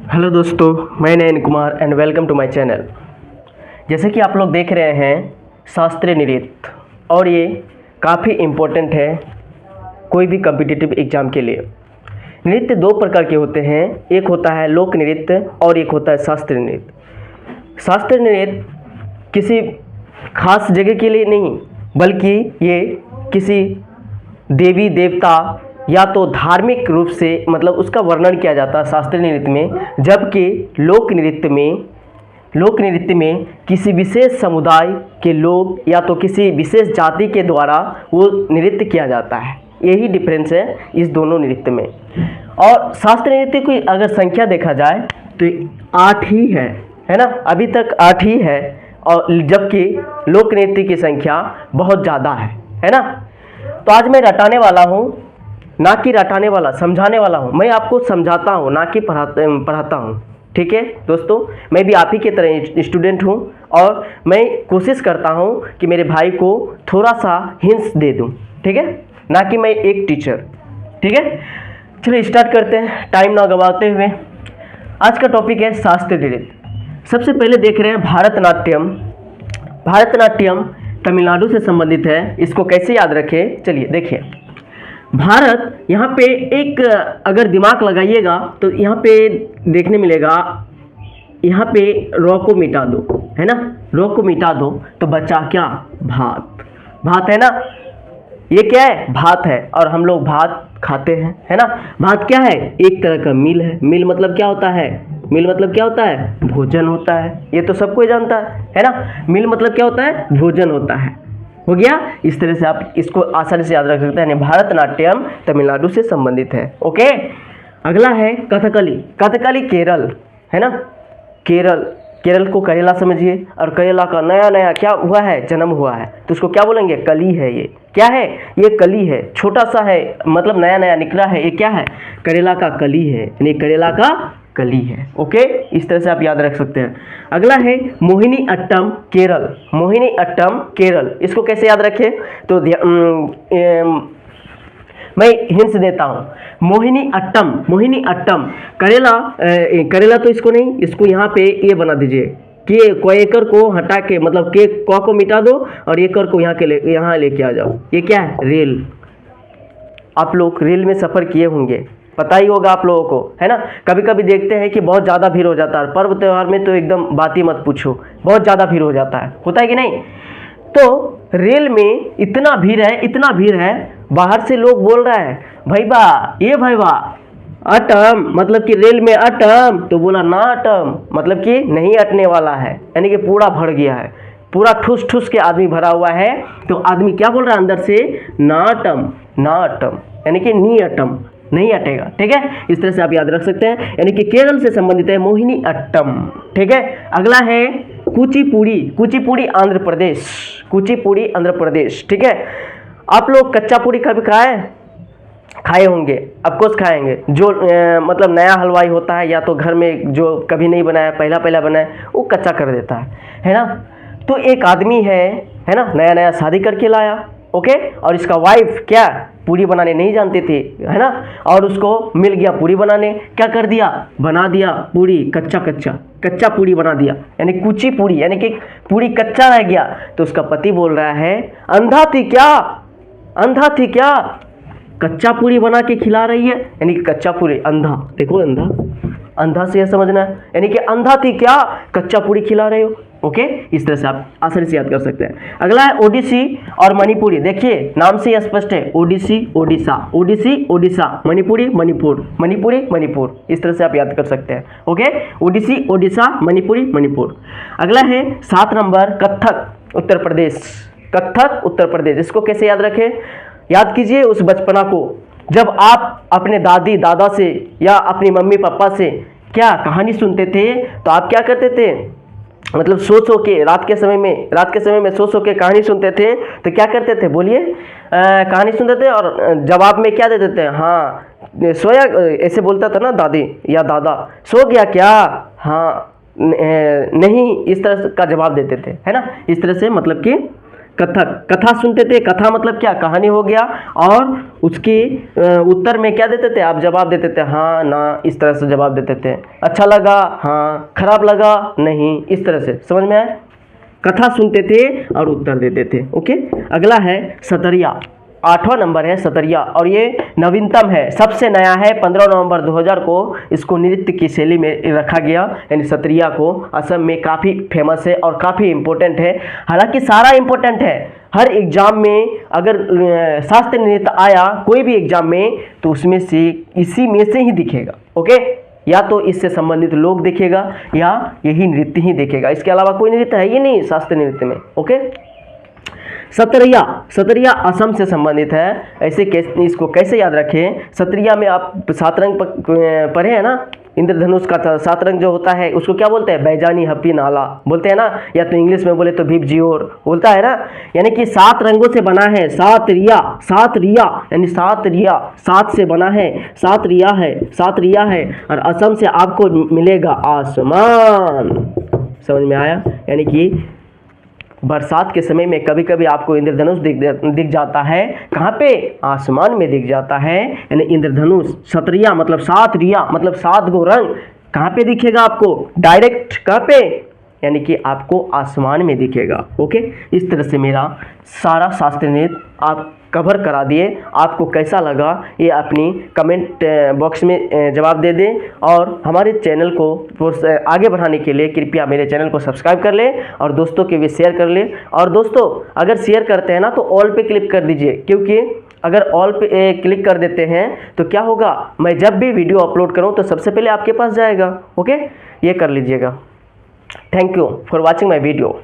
Hello दोस्तों, मैं Nayan Kumar and welcome to my channel. जैसे कि आप लोग देख रहे हैं शास्त्रीय नृत्य, और ये काफ़ी इम्पोर्टेंट है कोई भी कम्पिटिटिव एग्ज़ाम के लिए। नृत्य दो प्रकार के होते हैं, एक होता है लोक नृत्य और एक होता है शास्त्रीय नृत्य। शास्त्रीय नृत्य किसी खास जगह के लिए नहीं, बल्कि ये किसी देवी देवता या तो धार्मिक रूप से मतलब उसका वर्णन किया जाता है शास्त्रीय नृत्य में, जबकि लोक नृत्य में किसी विशेष समुदाय के लोग या तो किसी विशेष जाति के द्वारा वो नृत्य किया जाता है। यही डिफरेंस है इस दोनों नृत्य में। और शास्त्रीय नृत्य की अगर संख्या देखा जाए तो 8 ही है ना, अभी तक 8 ही है, और जबकि लोक नृत्य की संख्या बहुत ज़्यादा है ना। तो आज मैं रटाने वाला हूँ, ना कि रटाने वाला, समझाने वाला हूँ। मैं आपको समझाता हूँ, ना कि पढ़ाता हूँ। ठीक है दोस्तों, मैं भी आप ही की तरह स्टूडेंट हूँ और मैं कोशिश करता हूँ कि मेरे भाई को थोड़ा सा हिंट्स दे दूँ, ठीक है, ना कि मैं एक टीचर। ठीक है, चलिए स्टार्ट करते हैं टाइम ना गंवाते हुए। आज का टॉपिक है शास्त्रीय नृत्य। सबसे पहले देख रहे हैं भारतनाट्यम। भारतनाट्यम तमिलनाडु से संबंधित है। इसको कैसे याद रखें, चलिए देखिए। भारत, यहाँ पे एक अगर दिमाग लगाइएगा तो यहाँ पे देखने मिलेगा, यहाँ पे रॉ को मिटा दो, है ना, रॉ को मिटा दो तो बचा क्या, भात। भात है ना, ये क्या है, भात है, और हम लोग भात खाते हैं, है ना। भात क्या है, एक तरह का मील है। मील मतलब क्या होता है, मील मतलब क्या होता है, भोजन होता है। ये तो सब कोई जानता है ना। मील मतलब क्या होता है, भोजन होता है। हो गया। इस तरह से आप इसको आसानी से याद रख सकते हैं। भारतनाट्यम तमिलनाडु से संबंधित है। ओके, अगला है कथकली। कथकली केरल, है ना। केरल को करेला समझिए, और करेला का नया नया क्या हुआ है, जन्म हुआ है, तो उसको क्या बोलेंगे, कली है। ये क्या है, ये कली है, छोटा सा है, मतलब नया नया निकला है। ये क्या है, करेला का कली है, यानी करेला का कली है। ओके, इस तरह से आप याद रख सकते हैं। अगला है मोहिनी अट्टम केरल। मोहिनी अट्टम केरल, इसको कैसे याद रखें, तो मैं हिंट्स देता हूँ। मोहिनी अट्टम करेला तो इसको नहीं, इसको यहाँ पे ये बना दीजिए कि एकर को हटा के, मतलब के क को मिटा दो और एकर को यहाँ लेके आ जाओ। ये क्या है, रेल। आप लोग रेल में सफ़र किए होंगे, पता ही होगा आप लोगों को, है ना। कभी कभी देखते हैं कि बहुत ज़्यादा भीड़ हो जाता है, पर्व त्यौहार में तो एकदम बात ही मत पूछो, बहुत ज़्यादा भीड़ हो जाता है, होता है कि नहीं। तो रेल में इतना भीड़ है, बाहर से लोग बोल रहा है, भाई बा अटम, मतलब कि रेल में अटम, तो बोला ना अटम, मतलब कि नहीं अटने वाला है, यानी कि पूरा भर गया है, पूरा ठूस ठूस के आदमी भरा हुआ है। तो आदमी क्या बोल रहा है अंदर से, ना अटम, यानी कि नी अटम, नहीं अटेगा। ठीक है, इस तरह से आप याद रख सकते हैं, यानी कि केरल से संबंधित है मोहिनी अट्टम। ठीक है, अगला है कुचिपुड़ी आंध्र प्रदेश। ठीक है, आप लोग कच्चा पूड़ी कभी खाए होंगे, ऑफकोर्स खाएंगे। जो मतलब नया हलवाई होता है, या तो घर में जो कभी नहीं बनाया, पहला बनाया, वो कच्चा कर देता है ना। तो एक आदमी है ना, नया शादी करके लाया, ओके, और इसका वाइफ क्या, पूरी बनाने नहीं जानती थी, है ना, और उसको मिल गया पूरी बनाने, क्या कर दिया, बना दिया पूरी कच्चा पूरी बना दिया, यानी कुची पूरी, यानी कि पूरी कच्चा रह गया। तो उसका पति बोल रहा है, अंधा थी क्या कच्चा पूरी बना के खिला रही है, यानी कि कच्चा पूरी, अंधा, देखो अंधा से यह समझना है, यानी कि अंधा थी क्या कच्चा पूरी खिला रहे हो। ओके, इस तरह से आप आसानी से याद कर सकते हैं। अगला है ओडिसी और मणिपुरी। देखिए नाम से यह स्पष्ट है, ओडिसी ओडिशा, मणिपुर, इस तरह से आप याद कर सकते हैं। ओके, ओडिसी ओडिशा, मणिपुर। अगला है 7 नंबर कथक उत्तर प्रदेश। इसको कैसे याद रखें, याद कीजिए उस बचपना को, जब आप अपने दादी दादा से या अपनी मम्मी पापा से क्या कहानी सुनते थे, तो आप क्या करते थे, मतलब सो के रात के समय में सो के कहानी सुनते थे। तो क्या करते थे, बोलिए, कहानी सुनते थे और जवाब में क्या देते थे, हाँ सोया, ऐसे बोलता था ना दादी या दादा, सो गया क्या, हाँ नहीं, इस तरह का जवाब देते थे, है ना। इस तरह से मतलब कि कथक, कथा सुनते थे, कथा मतलब क्या, कहानी हो गया, और उसके उत्तर में क्या देते थे, आप जवाब देते थे हाँ ना, इस तरह से जवाब देते थे। अच्छा लगा हाँ, खराब लगा नहीं, इस तरह से। समझ में आया? कथा सुनते थे और उत्तर देते थे। ओके, अगला है सतरिया, 8वां नंबर है सतरिया, और ये नवीनतम है, सबसे नया है। 15 नवंबर 2000 को इसको नृत्य की शैली में रखा गया, यानी सतरिया को। असम में काफ़ी फेमस है और काफ़ी इम्पोर्टेंट है। हालांकि सारा इम्पोर्टेंट है, हर एग्जाम में अगर शास्त्रीय नृत्य आया कोई भी एग्जाम में, तो उसमें से इसी में से ही दिखेगा। ओके, या तो इससे संबंधित लोग दिखेगा या यही नृत्य ही दिखेगा, इसके अलावा कोई नृत्य है ही नहीं शास्त्रीय नृत्य में। ओके, सतरिया, सतरिया असम से संबंधित है। ऐसे इसको कैसे याद रखें? सतरिया में आप 7 रंग पढ़े हैं ना, इंद्रधनुष का 7 रंग जो होता है उसको क्या बोलते हैं, बैजानी हपी नाला बोलते हैं ना, या तो इंग्लिश में बोले तो भीप जियोर बोलता है ना। यानी कि 7 रंगों से बना है, 7 रिया, 7 रिया, यानी 7 रिया 7 से बना है, 7 रिया है, 7 रिया है। और असम से आपको मिलेगा आसमान। समझ में आया? यानी कि बरसात के समय में कभी कभी आपको इंद्रधनुष दिख जाता है। कहाँ पे? आसमान में दिख जाता है, यानी इंद्रधनुष। सतरिया मतलब 7 रिया मतलब 7 गो रंग। कहाँ पे दिखेगा आपको? डायरेक्ट कहाँ पे? यानी कि आपको आसमान में दिखेगा। ओके, इस तरह से मेरा सारा शास्त्रीय नृत्य आप कवर करा दिए। आपको कैसा लगा ये अपनी कमेंट बॉक्स में जवाब दे दें, और हमारे चैनल को आगे बढ़ाने के लिए कृपया मेरे चैनल को सब्सक्राइब कर लें और दोस्तों के भी शेयर कर लें। और दोस्तों अगर शेयर करते हैं ना तो ऑल पे क्लिक कर दीजिए, क्योंकि अगर ऑल पे क्लिक कर देते हैं तो क्या होगा, मैं जब भी वीडियो अपलोड करूँ तो सबसे पहले आपके पास जाएगा। ओके, ये कर लीजिएगा। Thank you for watching my video.